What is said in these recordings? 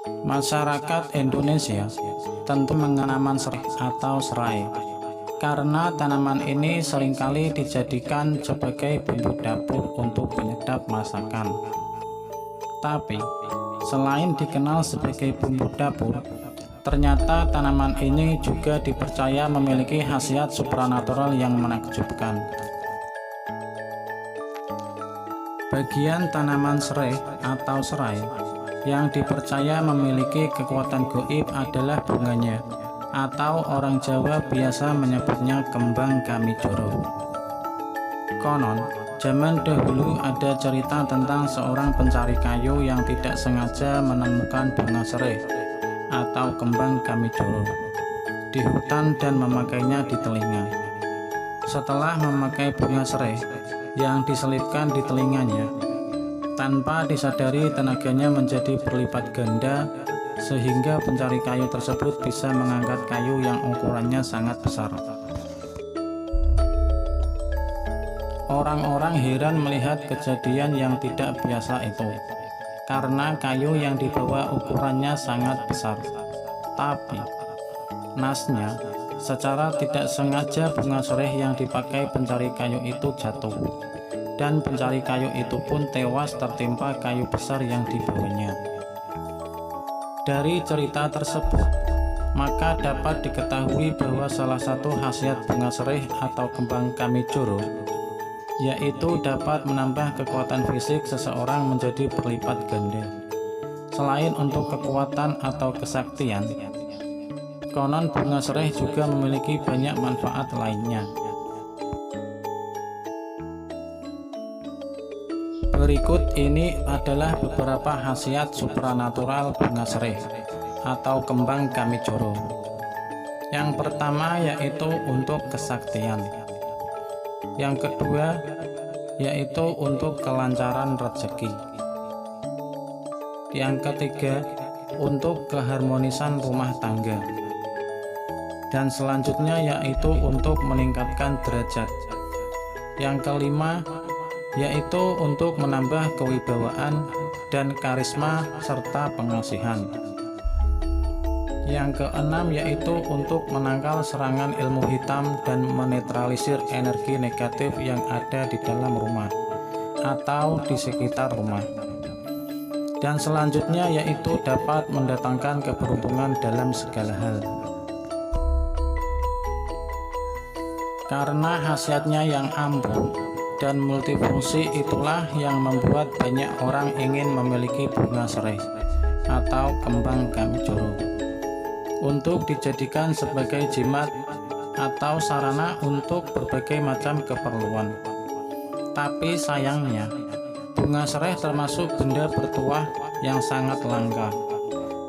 Masyarakat Indonesia tentu menanam serai atau serai karena tanaman ini seringkali dijadikan sebagai bumbu dapur untuk penyedap masakan. Tapi, selain dikenal sebagai bumbu dapur, ternyata tanaman ini juga dipercaya memiliki khasiat supranatural yang menakjubkan. Bagian tanaman serai atau serai yang dipercaya memiliki kekuatan gaib adalah bunganya, atau orang Jawa biasa menyebutnya kembang kamijoro. Konon, zaman dahulu ada cerita tentang seorang pencari kayu yang tidak sengaja menemukan bunga serai atau kembang kamijoro di hutan dan memakainya di telinga. Setelah memakai bunga serai yang diselipkan di telinganya, tanpa disadari tenaganya menjadi berlipat ganda sehingga pencari kayu tersebut bisa mengangkat kayu yang ukurannya sangat besar. Orang-orang heran melihat kejadian yang tidak biasa itu, karena kayu yang dibawa ukurannya sangat besar. Tapi, nasnya, secara tidak sengaja bunga serai yang dipakai pencari kayu itu jatuh, dan pencari kayu itu pun tewas tertimpa kayu besar yang dibawanya. Dari cerita tersebut, maka dapat diketahui bahwa salah satu khasiat bunga serai atau kembang kamijoro yaitu dapat menambah kekuatan fisik seseorang menjadi berlipat ganda. Selain untuk kekuatan atau kesaktian, konon bunga serai juga memiliki banyak manfaat lainnya. Berikut ini adalah beberapa khasiat supranatural bunga serai atau kembang kamijoro. Yang pertama yaitu untuk kesaktian. Yang kedua yaitu untuk kelancaran rezeki. Yang ketiga untuk keharmonisan rumah tangga. Dan selanjutnya yaitu untuk meningkatkan derajat. Yang kelima yaitu untuk menambah kewibawaan dan karisma serta pengasihan. Yang keenam yaitu untuk menangkal serangan ilmu hitam dan menetralisir energi negatif yang ada di dalam rumah atau di sekitar rumah. Dan selanjutnya yaitu dapat mendatangkan keberuntungan dalam segala hal. Karena khasiatnya yang ampuh dan multifungsi, itulah yang membuat banyak orang ingin memiliki bunga serai atau kembang kamijoro untuk dijadikan sebagai jimat atau sarana untuk berbagai macam keperluan. Tapi sayangnya, bunga serai termasuk benda bertuah yang sangat langka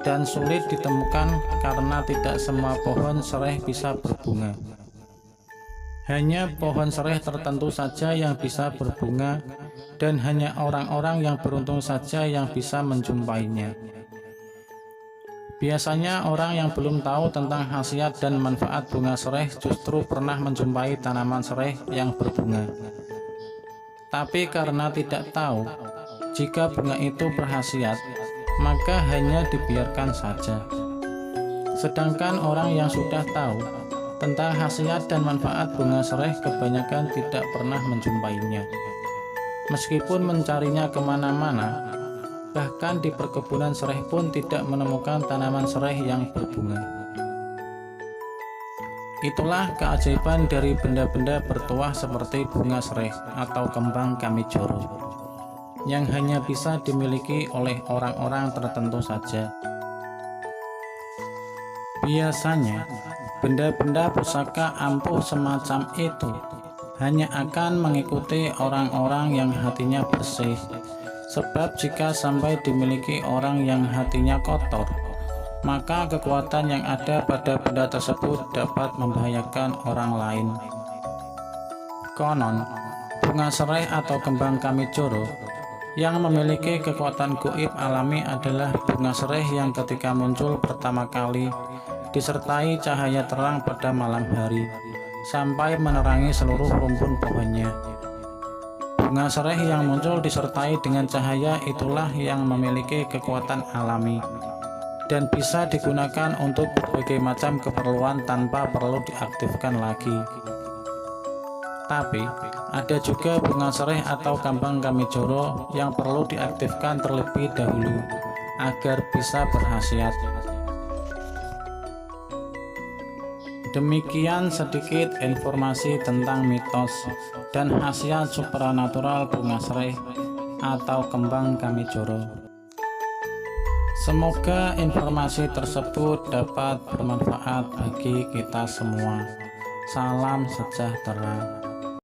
dan sulit ditemukan karena tidak semua pohon serai bisa berbunga. Hanya pohon serai tertentu saja yang bisa berbunga, dan hanya orang-orang yang beruntung saja yang bisa menjumpainya. Biasanya orang yang belum tahu tentang khasiat dan manfaat bunga serai justru pernah menjumpai tanaman serai yang berbunga. Tapi karena tidak tahu jika bunga itu berkhasiat, maka hanya dibiarkan saja. Sedangkan orang yang sudah tahu tentang khasiat dan manfaat bunga serai kebanyakan tidak pernah menjumpainya. Meskipun mencarinya kemana-mana, bahkan di perkebunan serai pun tidak menemukan tanaman serai yang berbunga. Itulah keajaiban dari benda-benda bertuah seperti bunga serai atau kembang kamijoro, yang hanya bisa dimiliki oleh orang-orang tertentu saja. Biasanya, benda-benda pusaka ampuh semacam itu hanya akan mengikuti orang-orang yang hatinya bersih, sebab jika sampai dimiliki orang yang hatinya kotor, maka kekuatan yang ada pada benda tersebut dapat membahayakan orang lain. Konon, bunga serai atau kembang kamijoro yang memiliki kekuatan gaib alami adalah bunga serai yang ketika muncul pertama kali disertai cahaya terang pada malam hari sampai menerangi seluruh rumpun pohonnya. Bunga serai yang muncul disertai dengan cahaya itulah yang memiliki kekuatan alami. dan bisa digunakan untuk berbagai macam keperluan tanpa perlu diaktifkan lagi. Tapi, ada juga bunga serai atau kembang kamijoro yang perlu diaktifkan terlebih dahulu agar bisa berkhasiat. Demikian sedikit informasi tentang mitos dan khasiat supranatural bunga serai atau kembang kamijoro. Semoga informasi tersebut dapat bermanfaat bagi kita semua. Salam sejahtera.